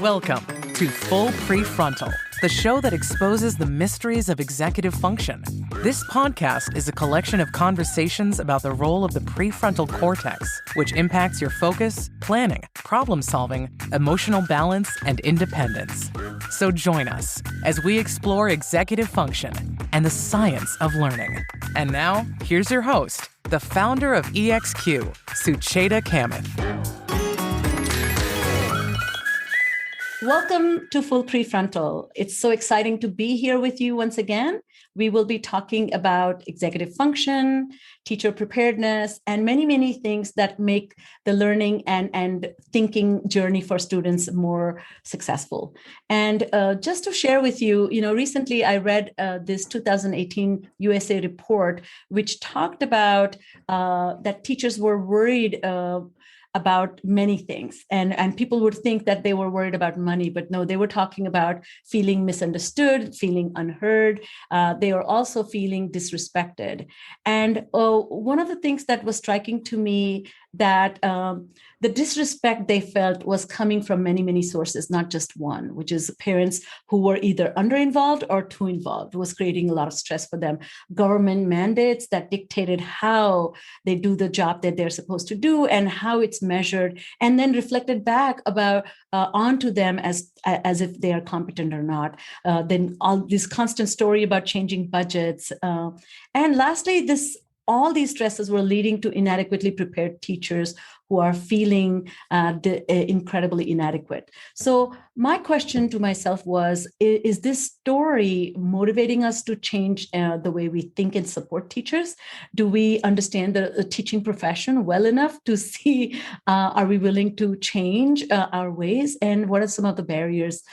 Welcome to Full Prefrontal, the show that exposes the mysteries of executive function. This podcast is a collection of conversations about the role of the prefrontal cortex, which impacts your focus, planning, problem-solving, emotional balance, and independence. So join us as we explore executive function and the science of learning. And now, here's your host, the founder of EXQ, Sucheta Kamath. Welcome to Full Prefrontal. It's so exciting to be here with you once again. We will be talking about executive function, teacher preparedness, and many, many things that make the learning and thinking journey for students more successful. And just to share with you, recently I read this 2018 USA report, which talked about that teachers were worried about many things. And people would think that they were worried about money, but no, they were talking about feeling misunderstood, feeling unheard. They were also feeling disrespected. And one of the things that was striking to me that the disrespect they felt was coming from many, many sources, not just one, which is parents who were either under-involved or too involved. It was creating a lot of stress for them. Government mandates that dictated how they do the job that they're supposed to do and how it's measured, and then reflected back about onto them as if they are competent or not. Then all this constant story about changing budgets. And lastly, all these stresses were leading to inadequately prepared teachers who are feeling incredibly inadequate. So my question to myself was, is this story motivating us to change the way we think and support teachers? Do we understand the teaching profession well enough to see, are we willing to change our ways? And what are some of the barriers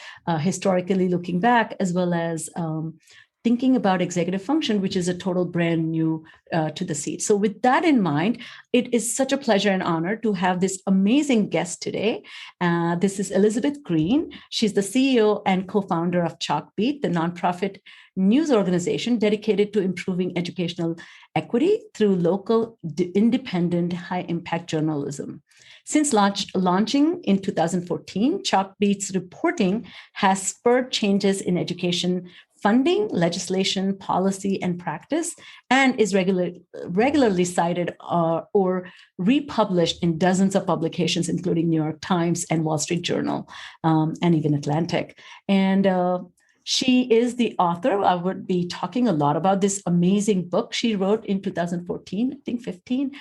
historically looking back, as well as thinking about executive function, which is a total brand new to the seat. So with that in mind, it is such a pleasure and honor to have this amazing guest today. This is Elizabeth Green. She's the CEO and co-founder of Chalkbeat, the nonprofit news organization dedicated to improving educational equity through local, independent, high-impact journalism. Since launching in 2014, Chalkbeat's reporting has spurred changes in education funding, legislation, policy, and practice, and is regularly cited or republished in dozens of publications, including New York Times and Wall Street Journal, and even Atlantic. And she is the author. I would be talking a lot about this amazing book she wrote in 2014, I think 15,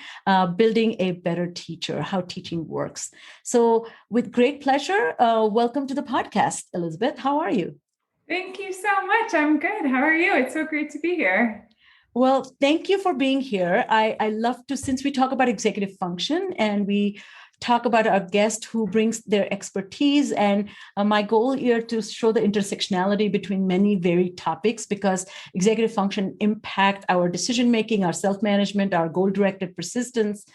Building a Better Teacher, How Teaching Works. So with great pleasure, welcome to the podcast, Elizabeth. How are you? Thank you so much. I'm good. How are you? It's so great to be here. Well, thank you for being here. I love to, since we talk about executive function and we talk about our guest who brings their expertise, and my goal here to show the intersectionality between many varied topics, because executive function impact our decision-making, our self-management, our goal-directed persistence.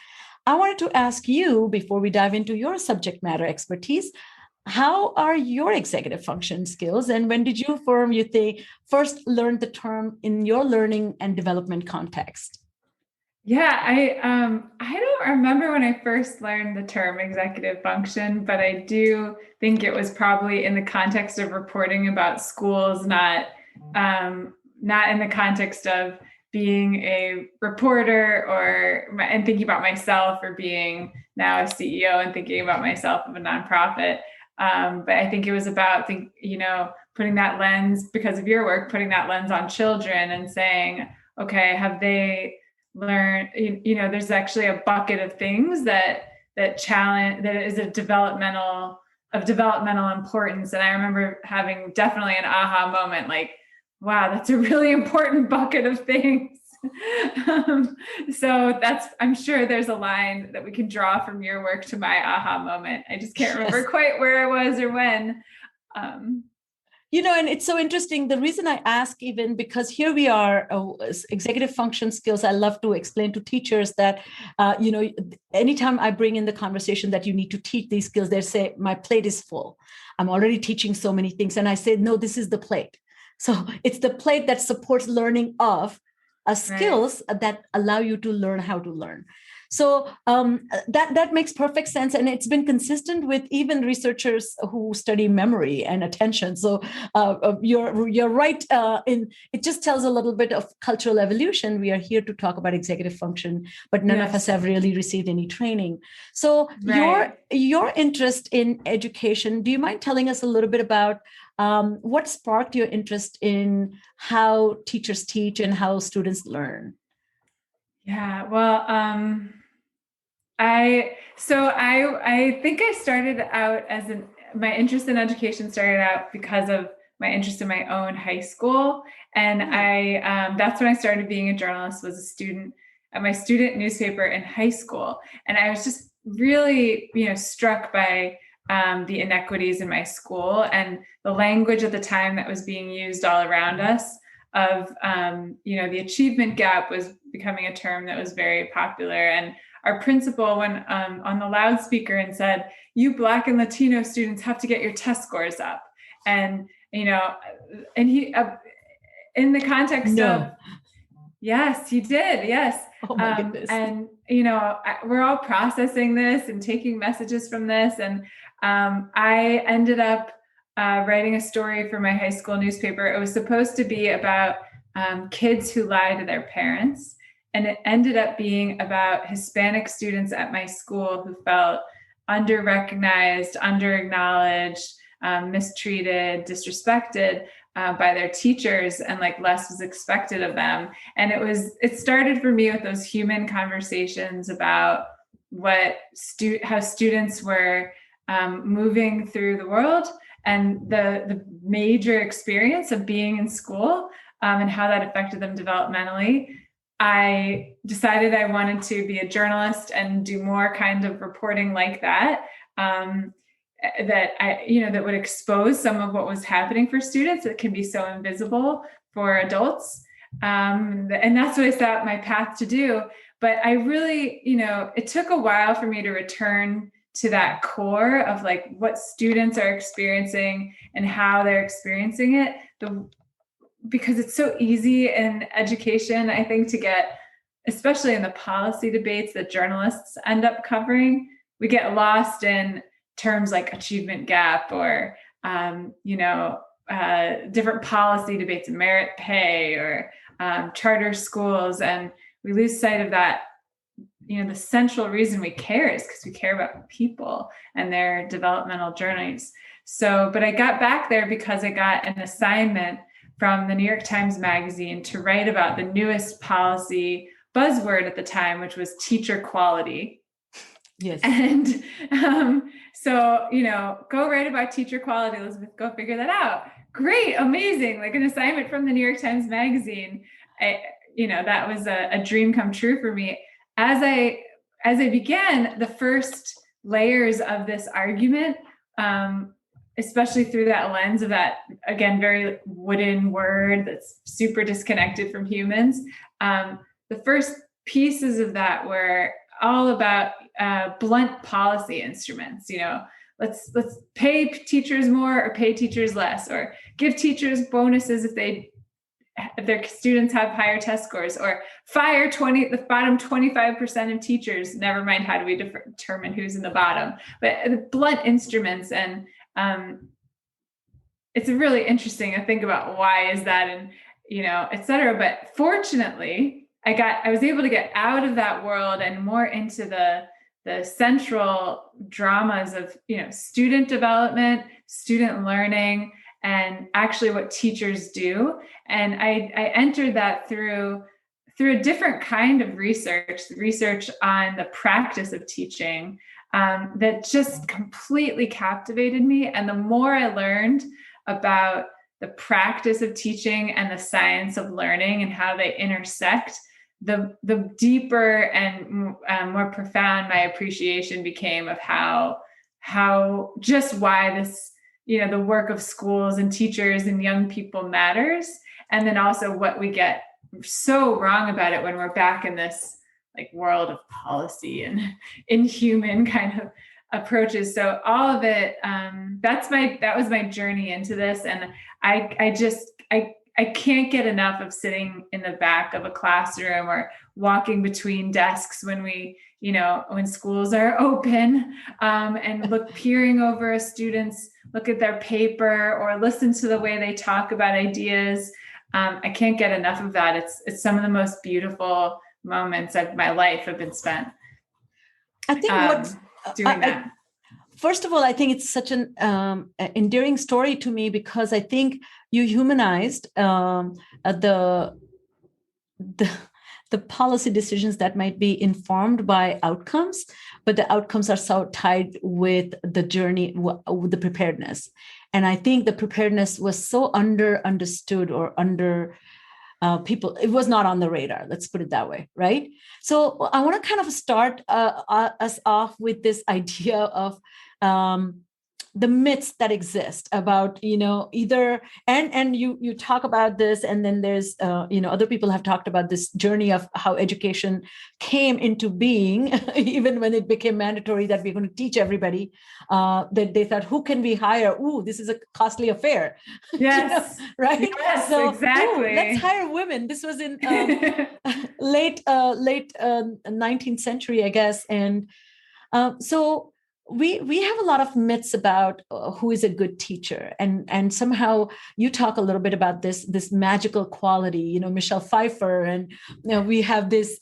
I wanted to ask you, before we dive into your subject matter expertise, how are your executive function skills, and when did you first learn the term in your learning and development context? Yeah, I don't remember when I first learned the term executive function, but I do think it was probably in the context of reporting about schools, not in the context of being a reporter and thinking about myself, or being now a CEO and thinking about myself of a nonprofit. But I think it was about, putting that lens, because of your work, putting that lens on children and saying, okay, have they learned, there's actually a bucket of things that challenge, that is of developmental importance. And I remember having definitely an aha moment, like, wow, that's a really important bucket of things. So I'm sure there's a line that we can draw from your work to my aha moment. I just can't remember quite where I was or when. And it's so interesting. The reason I ask, even because here we are, executive function skills, I love to explain to teachers that, anytime I bring in the conversation that you need to teach these skills, they say, my plate is full. I'm already teaching so many things. And I say, no, this is the plate. So it's the plate that supports learning of skills that allow you to learn how to learn. So that makes perfect sense. And it's been consistent with even researchers who study memory and attention. So you're right. It just tells a little bit of cultural evolution. We are here to talk about executive function, but none of us have really received any training. So your interest in education, do you mind telling us a little bit about what sparked your interest in how teachers teach and how students learn? Yeah, well, I think I started out my interest in education started out because of my interest in my own high school. And that's when I started being a journalist, was a student at my student newspaper in high school. And I was just really, struck by the inequities in my school and the language at the time that was being used all around us of, the achievement gap was becoming a term that was very popular. And our principal went on the loudspeaker and said, "You Black and Latino students have to get your test scores up." And, and he, in the context of, yes, he did. Yes. Oh my goodness. And, we're all processing this and taking messages from this. And I ended up writing a story for my high school newspaper. It was supposed to be about kids who lie to their parents. And it ended up being about Hispanic students at my school who felt under-recognized, under-acknowledged, mistreated, disrespected by their teachers, and like less was expected of them. And it started for me with those human conversations about how students were moving through the world and the major experience of being in school and how that affected them developmentally. I decided I wanted to be a journalist and do more kind of reporting like that. That would expose some of what was happening for students that can be so invisible for adults. And that's what I set my path to do. But I really, it took a while for me to return to that core of like what students are experiencing and how they're experiencing it. Because it's so easy in education, I think, to get, especially in the policy debates that journalists end up covering, we get lost in terms like achievement gap or, different policy debates, merit pay or charter schools. And we lose sight of that. The central reason we care is because we care about people and their developmental journeys. So, but I got back there because I got an assignment from the New York Times Magazine to write about the newest policy buzzword at the time, which was teacher quality. Yes. And so, go write about teacher quality, Elizabeth, go figure that out. Great, amazing, like an assignment from the New York Times Magazine. That was a dream come true for me. As I began the first layers of this argument, especially through that lens of that, again, very wooden word that's super disconnected from humans. The first pieces of that were all about blunt policy instruments. Let's pay teachers more or pay teachers less, or give teachers bonuses if their students have higher test scores, or fire the bottom 25% of teachers. Never mind how do we determine who's in the bottom, but the blunt instruments. And it's really interesting to think about why is that, and et cetera. But fortunately, I was able to get out of that world and more into the central dramas of student development, student learning, and actually what teachers do. And I entered that through a different kind of research on the practice of teaching that just completely captivated me. And the more I learned about the practice of teaching and the science of learning and how they intersect, the deeper and more profound my appreciation became of how just why this, the work of schools and teachers and young people matters. And then also what we get so wrong about it when we're back in this like world of policy and inhuman kind of approaches. So all of it, that was my journey into this. And I can't get enough of sitting in the back of a classroom or walking between desks when we, when schools are open, and peering over a student's, look at their paper or listen to the way they talk about ideas. I can't get enough of that. It's some of the most beautiful moments of my life have been spent. I think doing that. First of all, I think it's such an endearing story to me, because I think you humanized the policy decisions that might be informed by outcomes, but the outcomes are so tied with the journey, with the preparedness. And I think the preparedness was so understood or under people, it was not on the radar. Let's put it that way, right? So I want to kind of start us off with this idea of the myths that exist about, either, and you talk about this, and then there's, other people have talked about this journey of how education came into being, even when it became mandatory that we're going to teach everybody, that they thought, who can we hire? Ooh, this is a costly affair. Yes. Right? Yes, so, exactly. Let's hire women. This was in late 19th century, I guess. And so we have a lot of myths about who is a good teacher, and somehow you talk a little bit about this magical quality, Michelle Pfeiffer, and we have this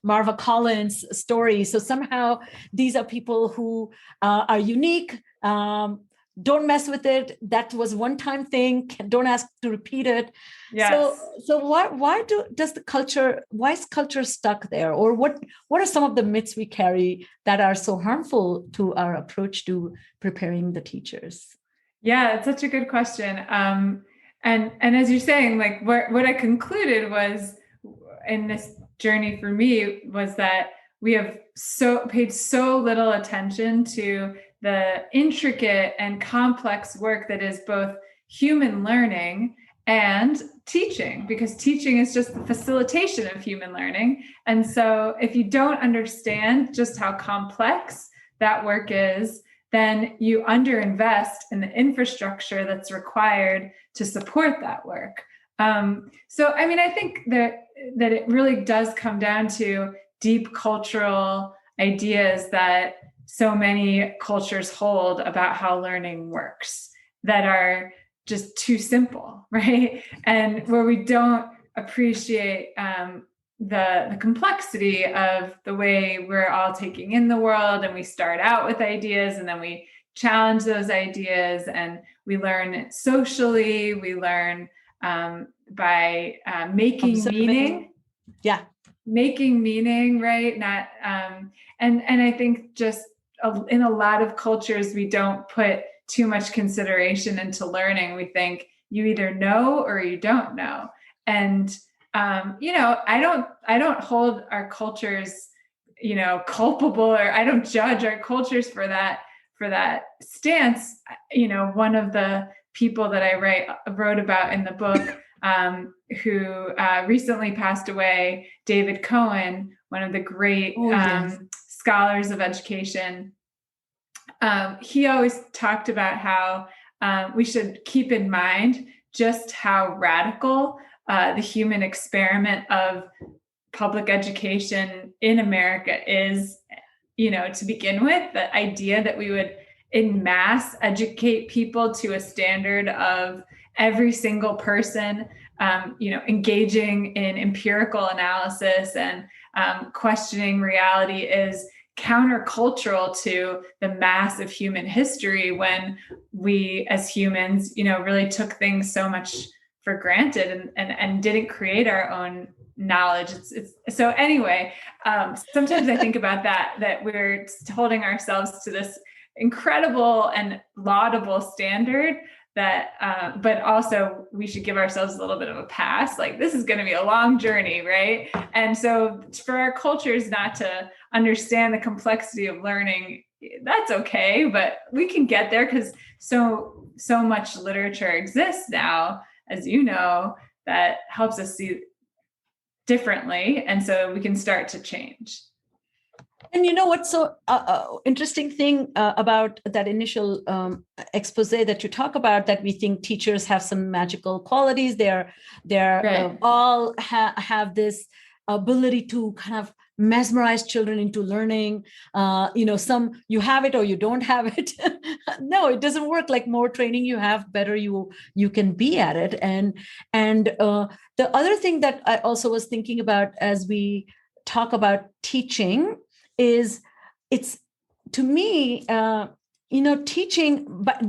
Marva Collins story. So somehow these are people who are unique. Don't mess with it. That was one-time thing. Don't ask to repeat it. Yes. So why is culture stuck there? Or what are some of the myths we carry that are so harmful to our approach to preparing the teachers? Yeah, it's such a good question. And as you're saying, like what I concluded was in this journey for me was that we have paid so little attention to the intricate and complex work that is both human learning and teaching, because teaching is just the facilitation of human learning. And so if you don't understand just how complex that work is, then you underinvest in the infrastructure that's required to support that work. So, I mean, I think that it really does come down to deep cultural ideas that so many cultures hold about how learning works that are just too simple, right? And where we don't appreciate the complexity of the way we're all taking in the world, and we start out with ideas and then we challenge those ideas, and we learn socially, we learn by making meaning. Yeah. Making meaning, right? Not and I think just in a lot of cultures, we don't put too much consideration into learning. We think you either know or you don't know. And I don't hold our cultures, culpable, or I don't judge our cultures for that stance. One of the people that I wrote about in the book, who recently passed away, David Cohen, one of the great scholars of education. He always talked about how we should keep in mind just how radical the human experiment of public education in America is, to begin with. The idea that we would en masse educate people to a standard of every single person, engaging in empirical analysis and questioning reality is countercultural to the mass of human history, when we as humans, really took things so much for granted and didn't create our own knowledge. It's so anyway, sometimes I think about that we're holding ourselves to this incredible and laudable standard that, but also we should give ourselves a little bit of a pass. Like, this is going to be a long journey, right? And so for our cultures not to understand the complexity of learning, that's okay, but we can get there because so much literature exists now, as you know, that helps us see differently. And so we can start to change. And what's so interesting thing about that initial expose that you talk about, that we think teachers have some magical qualities. They're right. All have this ability to kind of mesmerize children into learning. Some you have it or you don't have it. No, it doesn't work. Like more training you have, better you can be at it. And the other thing that I also was thinking about as we talk about teaching is, it's, to me, teaching, but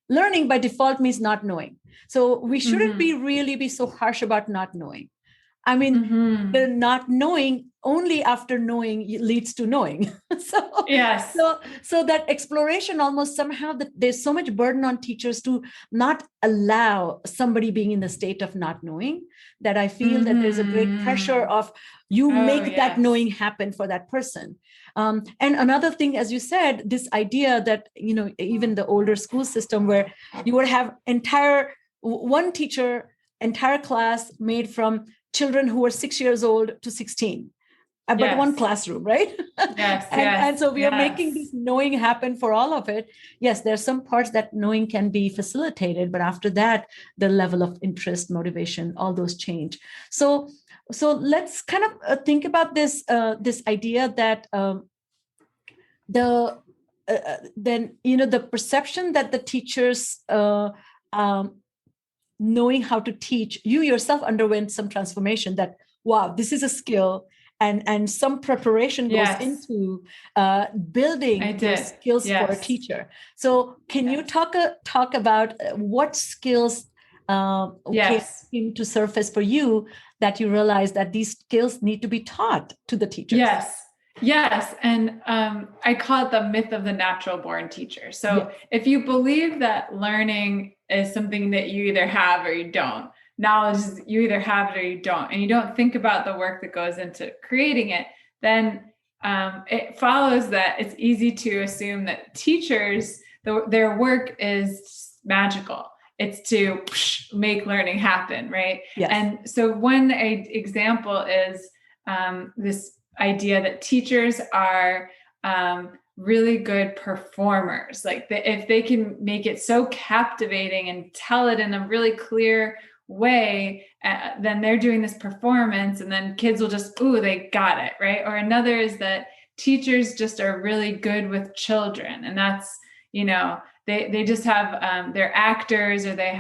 learning by default means not knowing. So we shouldn't be so harsh about not knowing. I mean, the not knowing, only after knowing leads to knowing. Yes. So that exploration, almost somehow, that there's so much burden on teachers to not allow somebody being in the state of not knowing, that I feel that there's a great pressure of make that knowing happen for that person. And another thing, as you said, this idea that, even the older school system where you would have one teacher, entire class made from children who were 6 years old to 16, but one classroom, right? Yes. And so we are making this knowing happen for all of it. Yes, there's some parts that knowing can be facilitated, but after that, the level of interest, motivation, all those change. So let's kind of think about this idea that the perception that the teachers knowing how to teach, you yourself underwent some transformation, that, wow, this is a skill, and some preparation goes into building those skills for a teacher. So can you talk about what skills came to surface for you, that you realize that these skills need to be taught to the teachers? Yes. And I call it the myth of the natural born teacher. So if you believe that learning is something that you either have or you don't, knowledge is you either have it or you don't, and you don't think about the work that goes into creating it, then it follows that it's easy to assume that teachers, their work is magical. It's to make learning happen, right? Yes. And so one example is this idea that teachers are really good performers. Like if they can make it so captivating and tell it in a really clear way, then they're doing this performance, and then kids will just, they got it, right? Or another is that teachers just are really good with children, and that's, they just have, they're actors, or they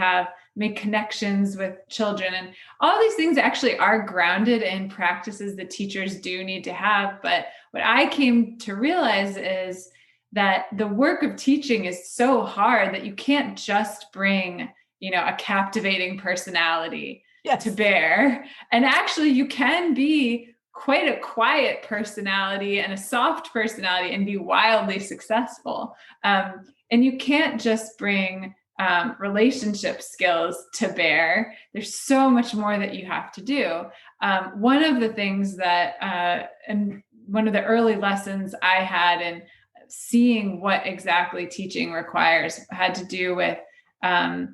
make connections with children. And all these things actually are grounded in practices that teachers do need to have. But what I came to realize is that the work of teaching is so hard that you can't just bring, a captivating personality to bear. And actually you can be quite a quiet personality and a soft personality and be wildly successful. And you can't just bring relationship skills to bear. There's so much more that you have to do. One of the things that, and one of the early lessons I had in seeing what exactly teaching requires had to do with a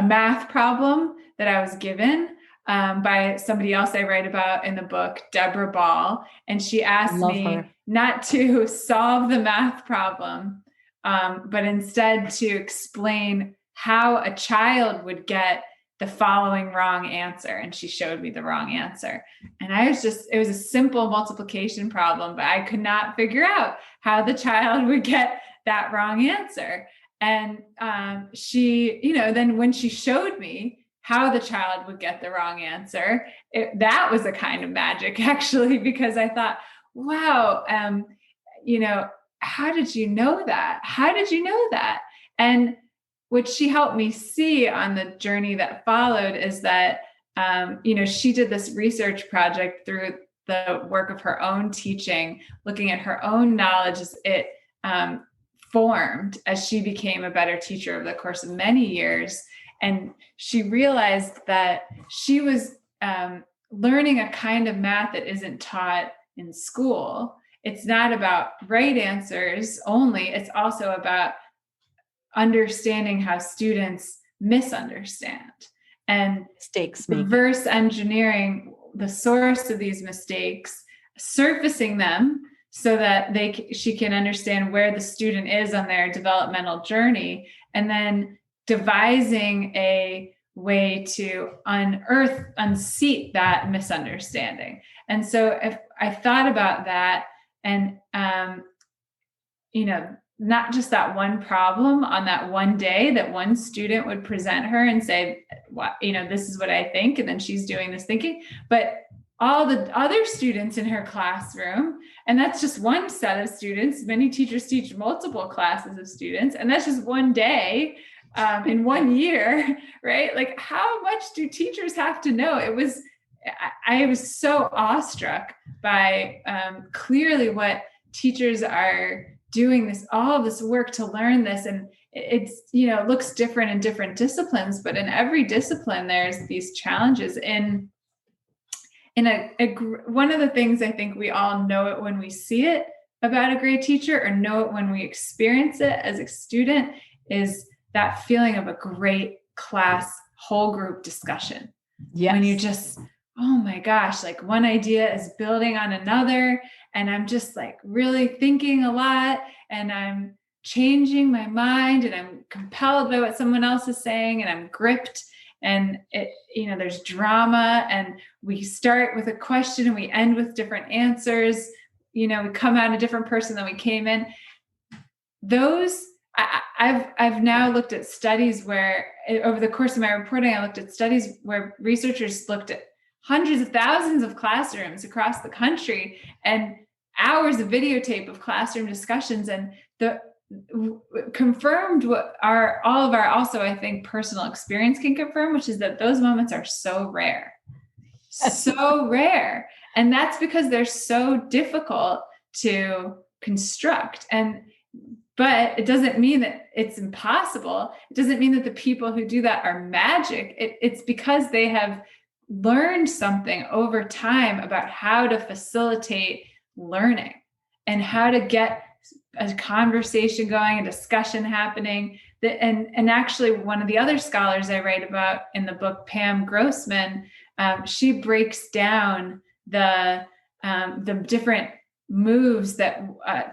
math problem that I was given by somebody else I write about in the book, Deborah Ball. And she asked me not to solve the math problem, but instead to explain how a child would get the following wrong answer. And she showed me the wrong answer. And it was a simple multiplication problem, but I could not figure out how the child would get that wrong answer. And she, then when she showed me how the child would get the wrong answer, that was a kind of magic, actually, because I thought, wow, how did you know that? How did you know that? And what she helped me see on the journey that followed is that, she did this research project through the work of her own teaching, looking at her own knowledge as it formed as she became a better teacher over the course of many years. And she realized that she was learning a kind of math that isn't taught in school. It's not about right answers only. It's also about understanding how students misunderstand and mistakes, reverse engineering the source of these mistakes, surfacing them so that she can understand where the student is on their developmental journey, and then devising a way to unseat that misunderstanding. And so if I thought about that, and, not just that one problem on that one day that one student would present her and say, this is what I think. And then she's doing this thinking, but all the other students in her classroom, and that's just one set of students. Many teachers teach multiple classes of students, and that's just one day in 1 year, right? Like, how much do teachers have to know? I was so awestruck by clearly what teachers are doing, all this work to learn this. And it's, looks different in different disciplines, but in every discipline, there's these challenges. One of the things I think we all know it when we see it about a great teacher, or know it when we experience it as a student, is that feeling of a great class, whole group discussion. Yes. When you just, oh my gosh, like one idea is building on another, and I'm just like really thinking a lot, and I'm changing my mind, and I'm compelled by what someone else is saying, and I'm gripped, and there's drama, and we start with a question and we end with different answers. We come out a different person than we came in. I've now looked at studies where, over the course of my reporting, I looked at studies where researchers looked at hundreds of thousands of classrooms across the country and hours of videotape of classroom discussions, and confirmed what all of our also, I think, personal experience can confirm, which is that those moments are so rare. So rare. And that's because they're so difficult to construct. But it doesn't mean that it's impossible. It doesn't mean that the people who do that are magic. It's because they have learned something over time about how to facilitate learning and how to get a conversation going, a discussion happening. And actually, one of the other scholars I write about in the book, Pam Grossman, she breaks down the different moves that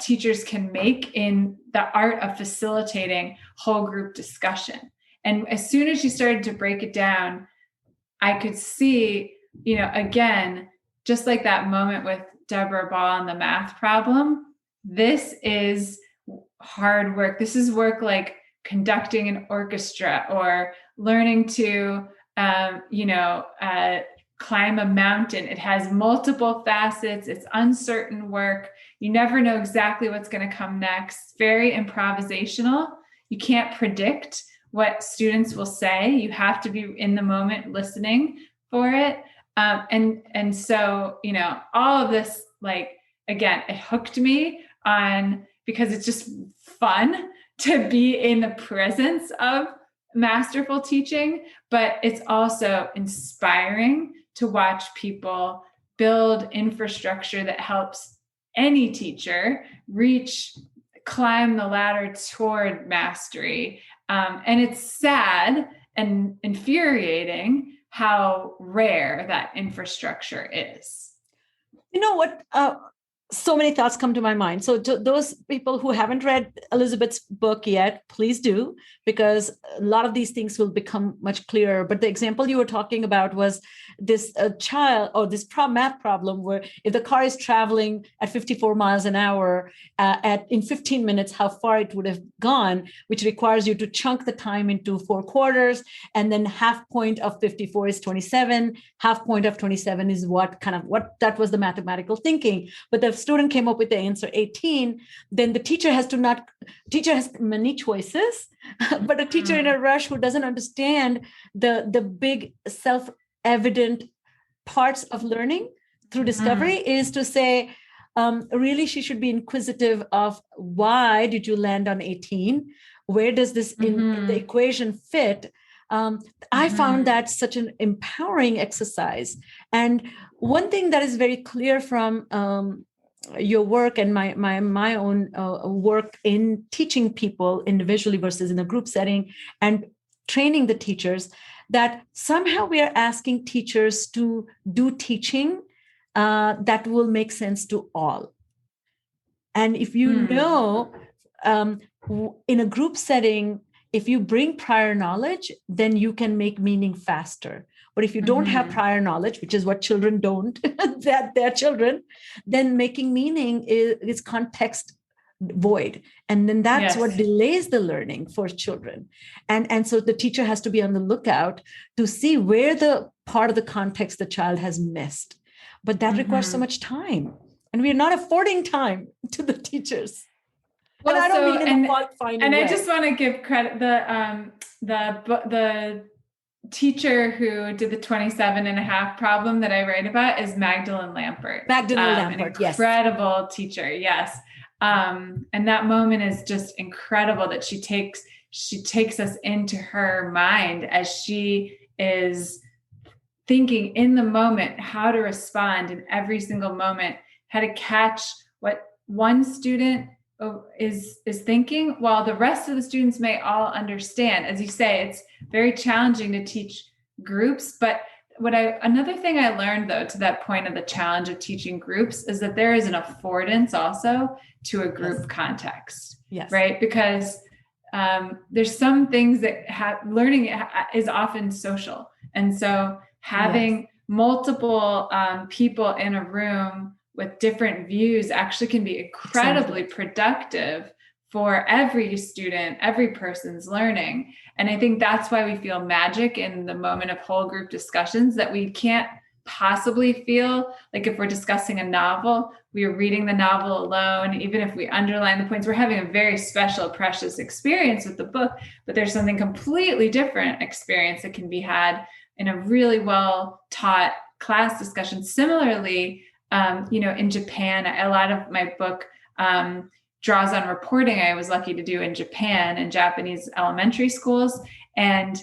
teachers can make in the art of facilitating whole group discussion. And as soon as she started to break it down, I could see, again, just like that moment with Deborah Ball and the math problem, this is hard work. This is work like conducting an orchestra, or learning to, climb a mountain. It has multiple facets. It's uncertain work. You never know exactly what's going to come next. Very improvisational. You can't predict what students will say. You have to be in the moment listening for it. And so, all of this, like, again, it hooked me on, because it's just fun to be in the presence of masterful teaching, but it's also inspiring to watch people build infrastructure that helps any teacher climb the ladder toward mastery. And it's sad and infuriating how rare that infrastructure is. You know what? So many thoughts come to my mind. So to those people who haven't read Elizabeth's book yet, please do, because a lot of these things will become much clearer. But the example you were talking about was this child, or this math problem, where if the car is traveling at 54 miles an hour in 15 minutes, how far it would have gone, which requires you to chunk the time into 4 quarters. And then half point of 54 is 27. Half point of 27 is what that was the mathematical thinking. But the student came up with the answer 18, then the teacher has many choices, but a teacher in a rush who doesn't understand the big self-evident parts of learning through discovery is to say, really, she should be inquisitive of, why did you land on 18? Where does this in the equation fit? I found that such an empowering exercise. And one thing that is very clear from your work and my own work in teaching people individually versus in a group setting and training the teachers, that somehow we are asking teachers to do teaching that will make sense to all. And if you know, in a group setting, if you bring prior knowledge, then you can make meaning faster. But if you don't have prior knowledge, which is what children don't, that they're children, then making meaning is context void. And then that's what delays the learning for children. And so the teacher has to be on the lookout to see where the part of the context the child has missed. But that requires so much time. And we're not affording time to the teachers. Well, and I don't mean in a fault-finding way. I just want to give credit, the teacher who did the 27.5 problem that I write about is Magdalene Lampert. An incredible teacher. Yes. And that moment is just incredible that she takes us into her mind as she is thinking in the moment how to respond in every single moment, how to catch what one student is thinking while the rest of the students may all understand. As you say, it's very challenging to teach groups, but another thing I learned, though, to that point of the challenge of teaching groups is that there is an affordance also to a group context, right? Because there's some things that learning is often social. And so having multiple people in a room with different views actually can be incredibly productive for every student, every person's learning. And I think that's why we feel magic in the moment of whole group discussions that we can't possibly feel like if we're discussing a novel, we are reading the novel alone. Even if we underline the points, we're having a very special, precious experience with the book, but there's something completely different experience that can be had in a really well taught class discussion. Similarly, in Japan, a lot of my book draws on reporting I was lucky to do in Japan in Japanese elementary schools. And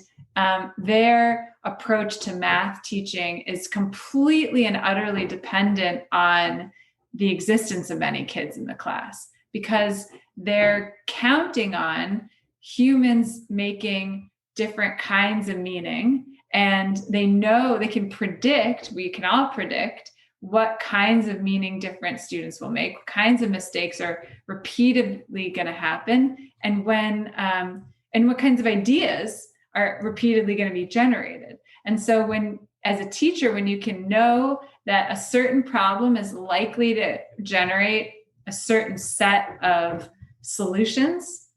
their approach to math teaching is completely and utterly dependent on the existence of many kids in the class, because they're counting on humans making different kinds of meaning. And they know they can predict, we can all predict what kinds of meaning different students will make, what kinds of mistakes are repeatedly going to happen, and when and what kinds of ideas are repeatedly going to be generated. And so when, as a teacher, when you can know that a certain problem is likely to generate a certain set of solutions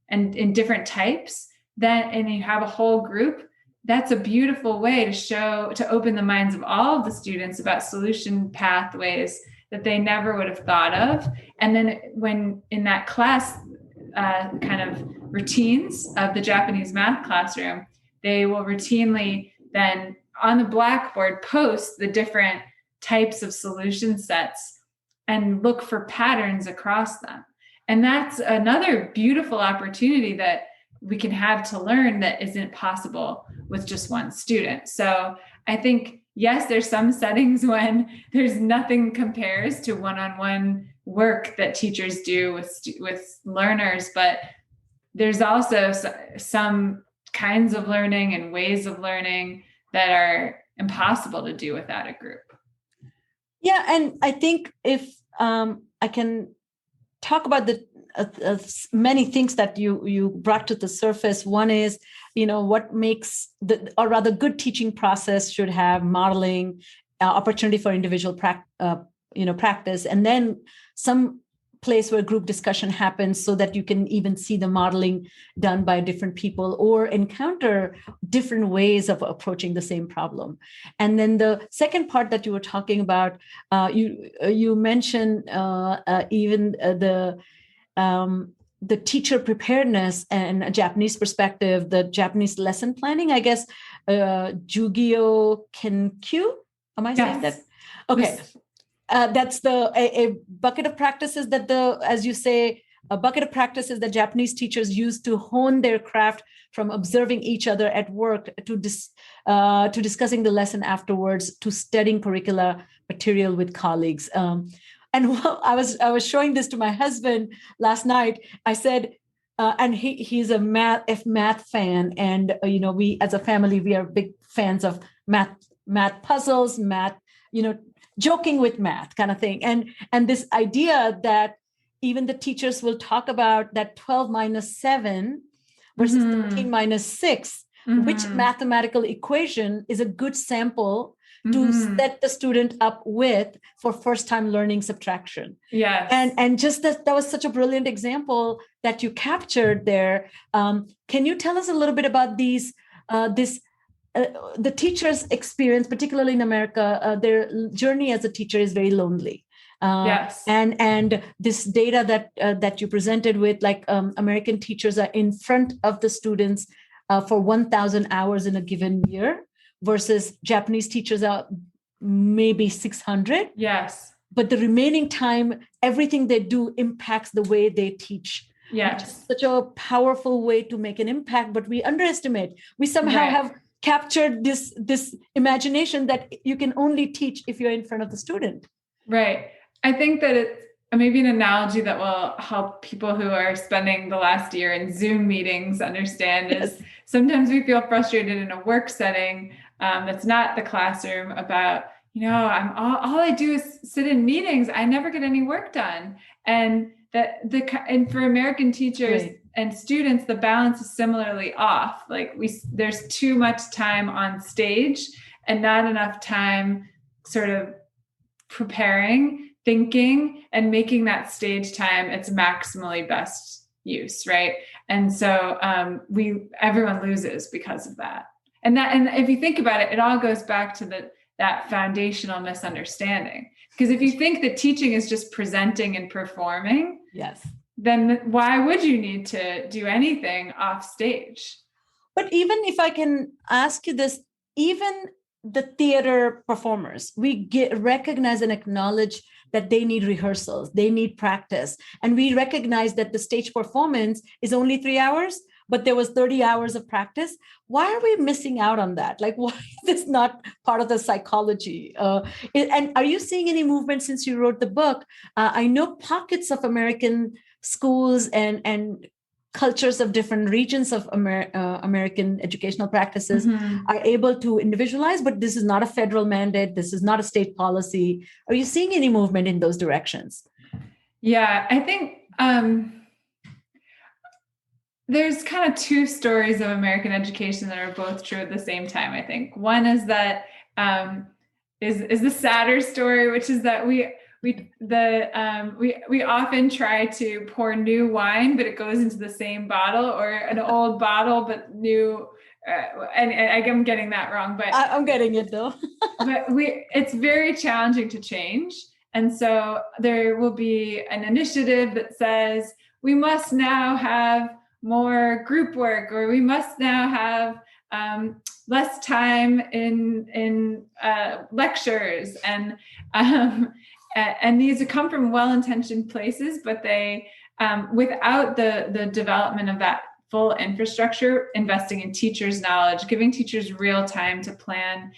and in different types, and you have a whole group, that's a beautiful way to open the minds of all of the students about solution pathways that they never would have thought of. And then when in that class kind of routines of the Japanese math classroom, they will routinely then on the blackboard post the different types of solution sets and look for patterns across them. And that's another beautiful opportunity that we can have to learn that isn't possible with just one student. So I think, yes, there's some settings when there's nothing compares to one-on-one work that teachers do with learners, but there's also some kinds of learning and ways of learning that are impossible to do without a group. Yeah, and I think if I can talk about the many things that you brought to the surface. One is, what makes good teaching process should have modeling, opportunity for individual practice, and then some place where group discussion happens so that you can even see the modeling done by different people or encounter different ways of approaching the same problem. And then the second part that you were talking about, you mentioned even the teacher preparedness and a Japanese perspective, the Japanese lesson planning, I guess, Jugyo Kenkyu. Am I saying that? Okay. Yes. That's a bucket of practices that as you say, a bucket of practices that Japanese teachers use to hone their craft from observing each other at work to discussing the lesson afterwards, to studying curricula material with colleagues. And I was showing this to my husband last night. I said, and he's a math fan, and we as a family, we are big fans of math puzzles, math, joking with math kind of thing, and this idea that even the teachers will talk about that 12 minus 7, versus 13 minus 6, which Mm-hmm. mathematical equation is a good sample to Mm-hmm. set the student up with for first time learning subtraction. Yes. And just that was such a brilliant example that you captured there. Can you tell us a little bit about the teacher's experience, particularly in America? Their journey as a teacher is very lonely. Yes. And this data that you presented with, like American teachers are in front of the students for 1,000 hours in a given year, versus Japanese teachers are maybe 600. Yes. But the remaining time, everything they do impacts the way they teach. Yes. Which is such a powerful way to make an impact, but we underestimate. We somehow have captured this imagination that you can only teach if you're in front of the student. Right. I think that it's maybe an analogy that will help people who are spending the last year in Zoom meetings understand is sometimes we feel frustrated in a work setting that's not the classroom about, all I do is sit in meetings. I never get any work done. And and for American teachers and students, the balance is similarly off. Like there's too much time on stage and not enough time sort of preparing, thinking, and making that stage time its maximally best use, right? And so everyone loses because of that. And if you think about it, it all goes back to that foundational misunderstanding. Because if you think that teaching is just presenting and performing, then why would you need to do anything off stage? But even if I can ask you this, even the theater performers, we recognize and acknowledge that they need rehearsals, they need practice. And we recognize that the stage performance is only 3 hours, but there was 30 hours of practice. Why are we missing out on that? Like, why is this not part of the psychology? And are you seeing any movement since you wrote the book? I know pockets of American schools and cultures of different regions of American educational practices are able to individualize, but this is not a federal mandate. This is not a state policy. Are you seeing any movement in those directions? Yeah, I think there's kind of two stories of American education that are both true at the same time. I think one is that is the sadder story, which is that we often try to pour new wine, but it goes into the same bottle, or an old bottle but new. And I'm getting that wrong, but I'm getting it though. But it's very challenging to change, and so there will be an initiative that says we must now have more group work, or we must now have less time in lectures, and these come from well-intentioned places, but they without the development of that full infrastructure, investing in teachers' knowledge, giving teachers real time to plan,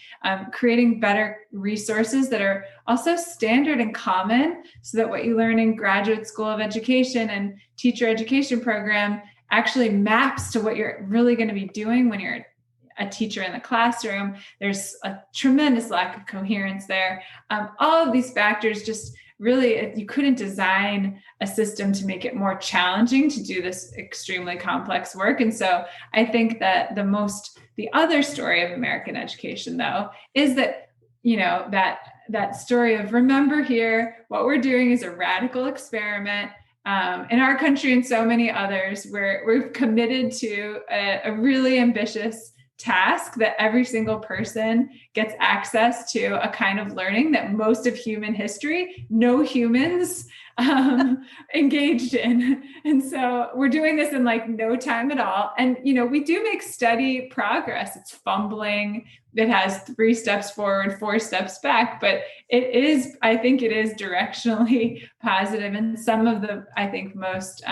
creating better resources that are also standard and common, so that what you learn in graduate school of education and teacher education program actually maps to what you're really going to be doing when you're a teacher in the classroom. There's a tremendous lack of coherence there. All of these factors just really, you couldn't design a system to make it more challenging to do this extremely complex work. And so I think that the other story of American education, though, is that, that story of, remember here, what we're doing is a radical experiment. In our country and so many others, where we've committed to a really ambitious task that every single person gets access to a kind of learning that most of human history, no humans engaged in. And so we're doing this in like no time at all. And, we do make steady progress. It's fumbling. It has 3 steps forward, 4 steps back, but I think it is directionally positive. And some of the, I think, most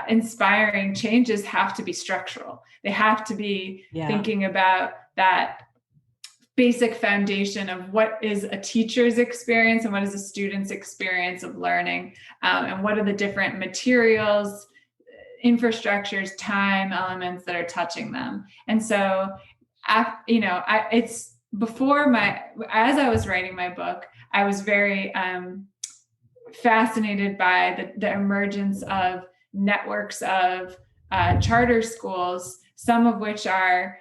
inspiring changes have to be structural. They have to be thinking about that basic foundation of what is a teacher's experience and what is a student's experience of learning, and what are the different materials, infrastructures, time elements that are touching them. And so, it's as I was writing my book, I was very fascinated by the emergence of networks of charter schools, some of which are,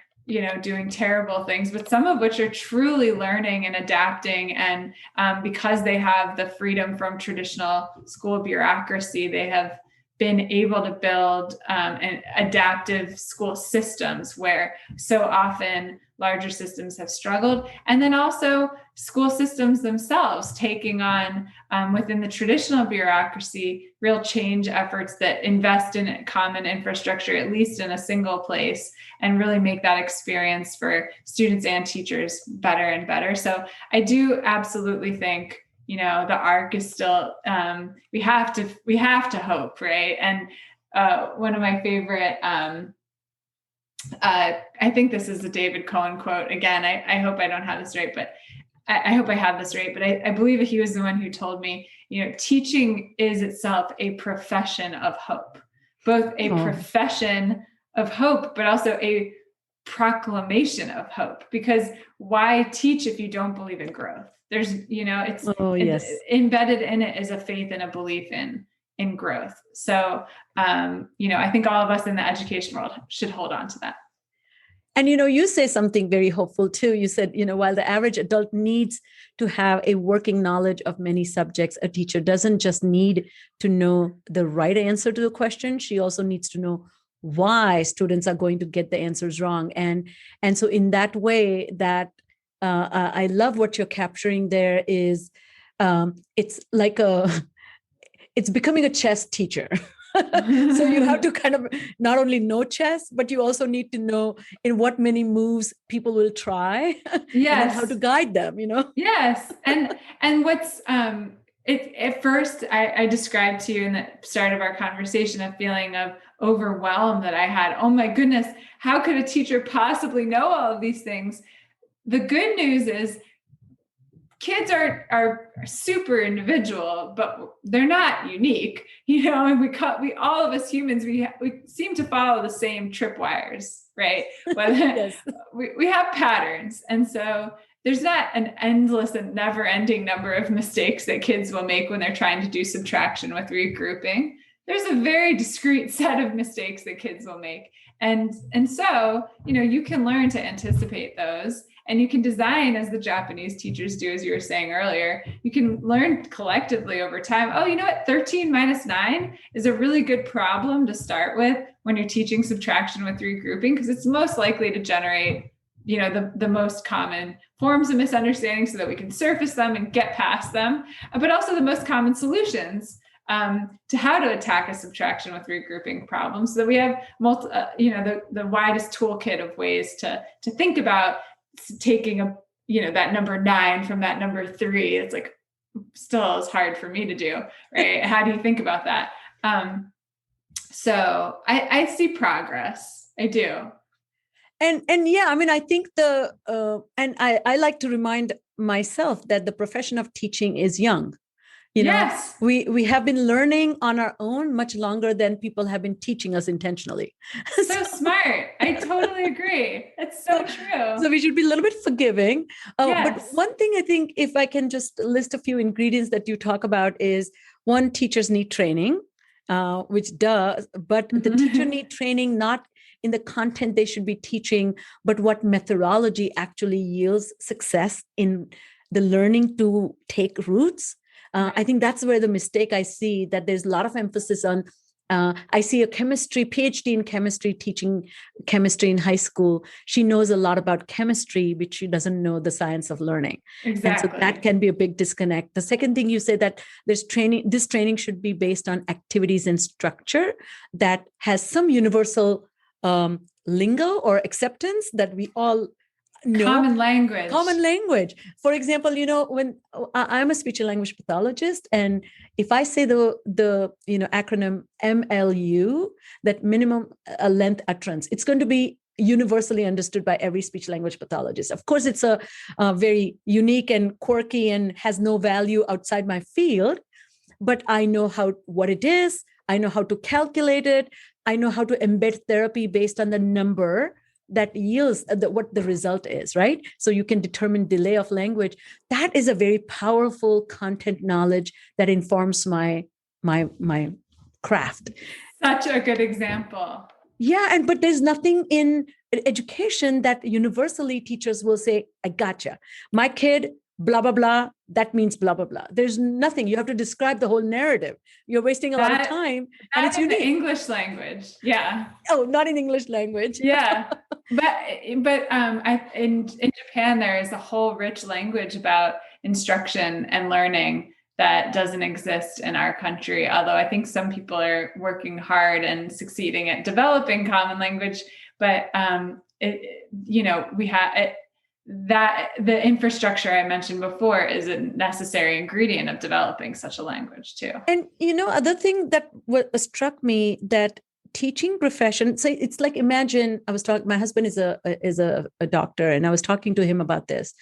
doing terrible things, but some of which are truly learning and adapting. And because they have the freedom from traditional school bureaucracy, they have been able to build an adaptive school systems where so often larger systems have struggled. And then also school systems themselves taking on within the traditional bureaucracy, real change efforts that invest in common infrastructure, at least in a single place, and really make that experience for students and teachers better and better. So I do absolutely think, the arc is still, we have to hope, right? And one of my favorite, I think this is a David Cohen quote. Again, I hope I don't have this right, but I hope I have this right. But I believe he was the one who told me, teaching is itself a profession of hope, both a profession of hope, but also a proclamation of hope. Because why teach if you don't believe in growth? There's, it's embedded in it is a faith and a belief in growth. So, I think all of us in the education world should hold on to that. And, you say something very hopeful too. You said, while the average adult needs to have a working knowledge of many subjects, a teacher doesn't just need to know the right answer to the question. She also needs to know why students are going to get the answers wrong. And so in that way that I love what you're capturing there is it's like it's becoming a chess teacher. So you have to kind of not only know chess, but you also need to know in what many moves people will try. Yes. And how to guide them, Yes. And what's at first I described to you in the start of our conversation a feeling of overwhelm that I had. Oh my goodness, how could a teacher possibly know all of these things? The good news is kids are super individual, but they're not unique, and we all of us humans, we seem to follow the same tripwires, right? Yes. we have patterns. And so there's not an endless and never ending number of mistakes that kids will make when they're trying to do subtraction with regrouping. There's a very discrete set of mistakes that kids will make. And so, you can learn to anticipate those. And you can design, as the Japanese teachers do, as you were saying earlier, you can learn collectively over time. Oh, you know what? 13 minus 9 is a really good problem to start with when you're teaching subtraction with regrouping, because it's most likely to generate, the most common forms of misunderstanding so that we can surface them and get past them, but also the most common solutions to how to attack a subtraction with regrouping problem, so that we have the widest toolkit of ways to think about taking that number 9 from that number 3. It's like still is hard for me to do, right? How do you think about that? So I see progress. I do. And yeah, I think and I like to remind myself that the profession of teaching is young. Yes. We have been learning on our own much longer than people have been teaching us intentionally. So smart. I totally agree. It's so true. So we should be a little bit forgiving. Yes. But one thing I think, if I can just list a few ingredients that you talk about, is one, teachers need training, which does, but the teacher need training not in the content they should be teaching, but what methodology actually yields success in the learning to take roots. I think that's where the mistake I see, that there's a lot of emphasis on, I see a PhD in chemistry teaching chemistry in high school. She knows a lot about chemistry, but she doesn't know the science of learning. Exactly. And so that can be a big disconnect. The second thing you say, that there's training, this training should be based on activities and structure that has some universal lingo or acceptance that we all know. Common language. For example, when I'm a speech and language pathologist, and if I say the acronym MLU, that minimum length utterance, it's going to be universally understood by every speech language pathologist. Of course, it's a very unique and quirky and has no value outside my field, but I know what it is. I know how to calculate it. I know how to embed therapy based on the number that yields what the result is, right? So you can determine delay of language. That is a very powerful content knowledge that informs my craft. Such a good example. Yeah. But there's nothing in education that universally teachers will say, I gotcha. My kid, blah, blah, blah. That means blah, blah, blah. There's nothing. You have to describe the whole narrative. You're wasting a lot of time, and it's in unique. the English language. Yeah. Oh, not in English language. Yeah. But in Japan, there is a whole rich language about instruction and learning that doesn't exist in our country. Although I think some people are working hard and succeeding at developing common language, but we have that the infrastructure I mentioned before is a necessary ingredient of developing such a language too. And other thing that struck me, that teaching profession, so it's like, imagine, I was talking, my husband is a doctor, and I was talking to him about this,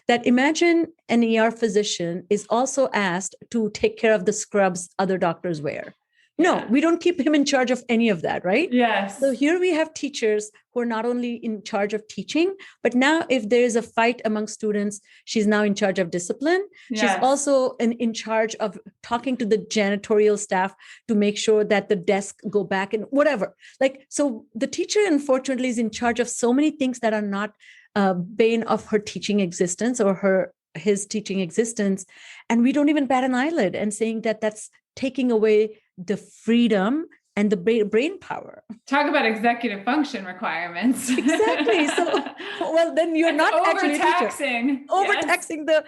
that imagine an ER physician is also asked to take care of the scrubs other doctors wear. No, we don't keep him in charge of any of that, right? Yes. So here we have teachers who are not only in charge of teaching, but now if there is a fight among students, she's now in charge of discipline. Yes. She's also in charge of talking to the janitorial staff to make sure that the desk go back and whatever. Like, so the teacher, unfortunately, is in charge of so many things that are not bane of her teaching existence or his teaching existence. And we don't even bat an eyelid and saying that that's taking away the freedom and the brain power. Talk about executive function requirements. Exactly. So, well, then you're not actually overtaxing. Overtaxing the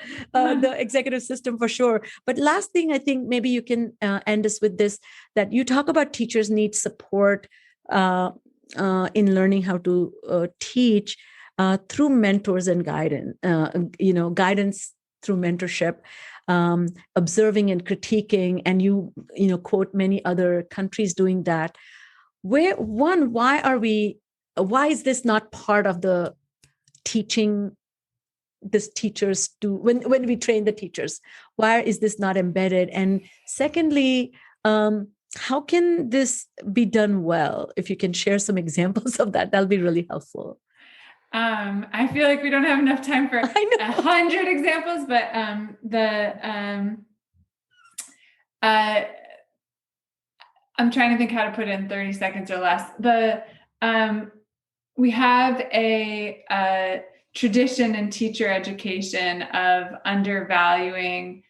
executive system for sure. But last thing, I think maybe you can end us with this, that you talk about teachers need support in learning how to teach through mentors and guidance, guidance through mentorship. Observing and critiquing, and you quote many other countries doing that. Why is this not part of the teaching this teachers do when we train the teachers? Why is this not embedded? And secondly, how can this be done well? If you can share some examples of that, that'll be really helpful. I feel like we don't have enough time for 100 examples, but I'm trying to think how to put it in 30 seconds or less. We have a tradition in teacher education of undervaluing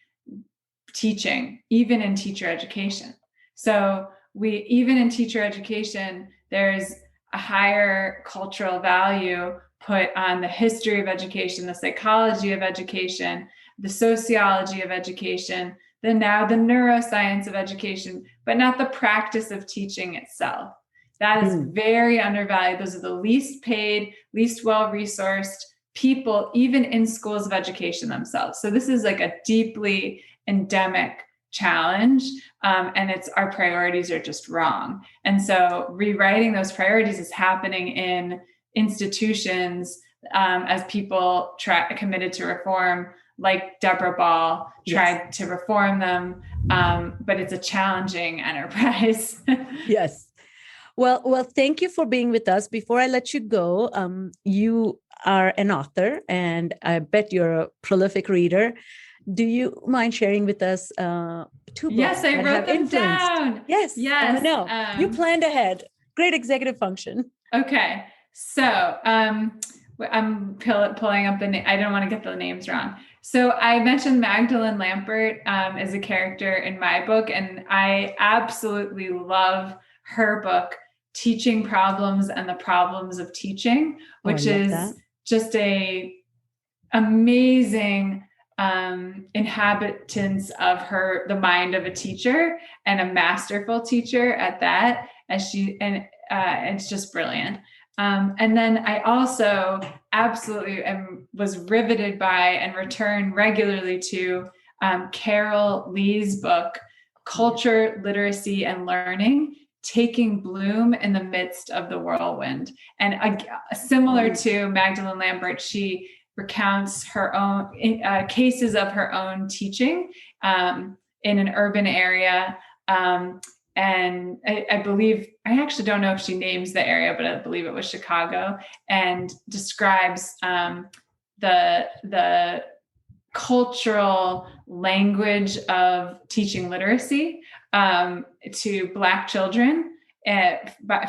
teaching, even in teacher education. So even in teacher education, there's a higher cultural value put on the history of education, the psychology of education, the sociology of education, the neuroscience of education, but not the practice of teaching itself. That is very undervalued. Those are the least paid, least well-resourced people, even in schools of education themselves. So this is like a deeply endemic challenge. And our priorities are just wrong. And so rewriting those priorities is happening in institutions as people committed to reform, like Deborah Ball tried to reform them. But it's a challenging enterprise. Yes. Well, thank you for being with us. Before I let you go, you are an author, and I bet you're a prolific reader. Do you mind sharing with us 2 books? Yes, I wrote them down. Yes. I know. You planned ahead. Great executive function. Okay. So I'm pulling up the name. I don't want to get the names wrong. So I mentioned Magdalene Lampert as a character in my book, and I absolutely love her book, Teaching Problems and the Problems of Teaching, which is just a amazing inhabitants of the mind of a teacher, and a masterful teacher at that, it's just brilliant. And then I also absolutely was riveted by and return regularly to Carol Lee's book, Culture, Literacy, and Learning, Taking Bloom in the Midst of the Whirlwind. And similar to Magdalene Lampert, she recounts her own cases of her own teaching in an urban area. And I believe, I actually don't know if she names the area, but I believe it was Chicago, and describes the cultural language of teaching literacy to Black children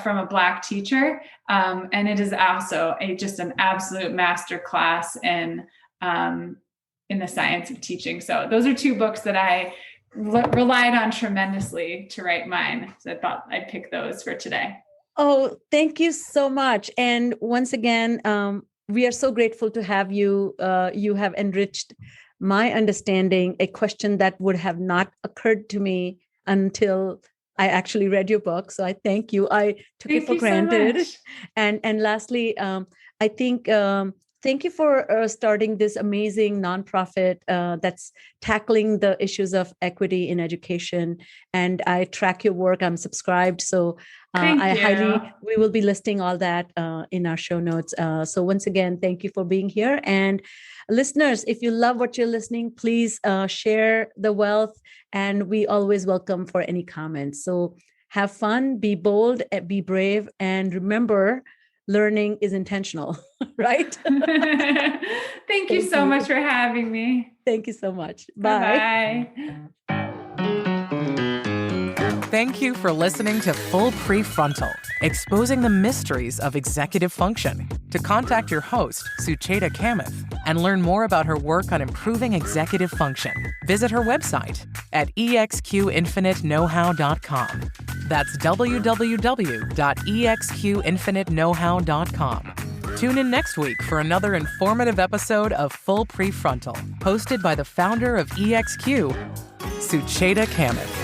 from a Black teacher. And it is also just an absolute master class in the science of teaching. So those are two books that I relied on tremendously to write mine. So I thought I'd pick those for today. Oh, thank you so much. And once again, we are so grateful to have you. You have enriched my understanding, a question that would have not occurred to me until I actually read your book. So I thank you. I took it for granted. So and lastly, I think thank you for starting this amazing nonprofit that's tackling the issues of equity in education. And I track your work. I'm subscribed. So we will be listing all that in our show notes. So once again, thank you for being here. And listeners, if you love what you're listening, please share the wealth. And we always welcome for any comments. So have fun, be bold, be brave, and remember, learning is intentional, right? Thank you so much for having me. Thank you so much. Bye. Bye. Thank you for listening to Full Prefrontal, exposing the mysteries of executive function. To contact your host, Sucheta Kamath, and learn more about her work on improving executive function, visit her website at exqinfiniteknowhow.com. That's www.exqinfiniteknowhow.com. Tune in next week for another informative episode of Full Prefrontal, hosted by the founder of EXQ, Sucheta Kamath.